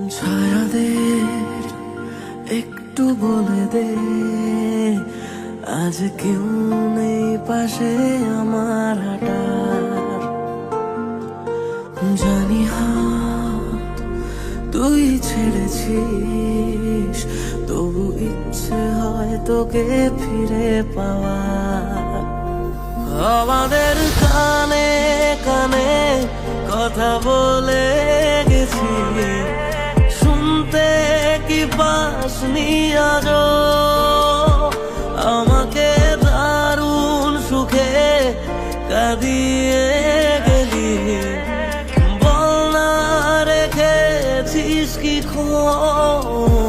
ছায়াদের একটু বলে দে, আজ কেউ নেই পাশে আমার হাঁটার। জানি হাত তুই ছেড়েছিস, তবু ইচ্ছে হয় তোকে ফিরে পাওয়ার। আমাদের কানে কানে কথা বলে গেছি, শুনতে কি পাসনি আজও? আমাকে দারুণ সুখে কাঁদিয়ে গেলি, বল না রেখেছিস কি খোঁজ?